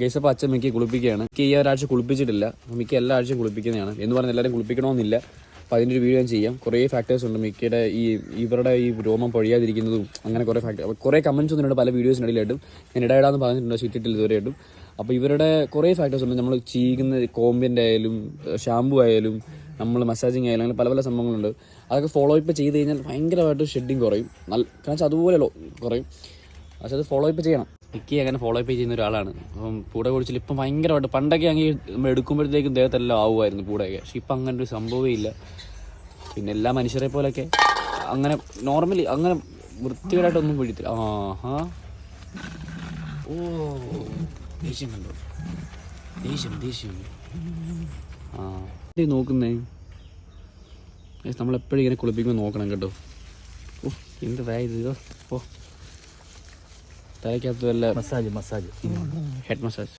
Guys അപ്പോൾ അച്ഛൻ മിക്ക കുളിപ്പിക്കുകയാണ്. മിക്ക ഈ ഒരാഴ്ച കുളിപ്പിച്ചിട്ടില്ല, മിക്ക എല്ലാ ആഴ്ചയും കുളിപ്പിക്കുന്നതാണ് എന്ന് പറഞ്ഞാൽ എല്ലാവരും കുളിപ്പിക്കണമെന്നില്ല. അപ്പോൾ അതിൻ്റെ ഒരു വീഡിയോ ഞാൻ ചെയ്യാം. കുറേ ഫാക്ടേഴ്സ് ഉണ്ട് മിക്കയുടെ ഇവരുടെ ഈ രോമം പൊഴിയാതിരിക്കുന്നതും അങ്ങനെ കുറേ കുറേ കമൻറ്റ്സ് ഒന്നുണ്ട് പല വീഡിയോസിനിടയിലായിട്ടും. ഞാൻ ഇടാന്ന് പറഞ്ഞിട്ടുണ്ട്, പക്ഷേ ഇട്ടിട്ടില്ല ഇതുവരെയായിട്ടും. അപ്പോൾ ഇവരുടെ കുറേ ഫാക്ടേഴ്സ് ഉണ്ട്. നമ്മൾ ചെയ്യുന്ന കോമ്പിൻ്റെ ആയാലും ഷാമ്പു ആയാലും നമ്മൾ മസാജിങ് ആയാലും അങ്ങനെ പല പല സംഭവങ്ങളുണ്ട്. അതൊക്കെ ഫോളോ അപ്പ് ചെയ്ത് കഴിഞ്ഞാൽ ഭയങ്കരമായിട്ട് ഷെഡിങ് കുറയും. കാരണം വെച്ചാൽ അതുപോലെ കുറയും. പക്ഷെ അത് ഫോളോ അപ്പ് ചെയ്യണം. മിക്കി അങ്ങനെ ഫോളോ അപ്പ് ചെയ്യുന്ന ഒരാളാണ്. അപ്പം പൂട കുടിച്ചിൽ ഇപ്പം ഭയങ്കരമായിട്ട് പണ്ടൊക്കെ അങ്ങനെ നമ്മൾ എടുക്കുമ്പോഴത്തേക്കും ദേഹത്തെല്ലാം ആവുമായിരുന്നു പൂടയൊക്കെ. പക്ഷെ ഇപ്പം അങ്ങനെ ഒരു സംഭവമേ ഇല്ല. പിന്നെ എല്ലാ മനുഷ്യരെ പോലെയൊക്കെ അങ്ങനെ നോർമലി അങ്ങനെ വൃത്തികേടായിട്ടൊന്നും പൊഴിത്തില്ല. ഓ ദേഷ്യം കണ്ടോ, ദേഷ്യം നോക്കുന്നേ. നമ്മളെപ്പോഴും ഇങ്ങനെ കുളിപ്പിക്കുമ്പോൾ നോക്കണം കേട്ടോ. ഓ എന്ത് ഇത്. ഓ തലയ്ക്കകത്ത് വല്ല മസാജ് ഹെഡ് മസാജ്.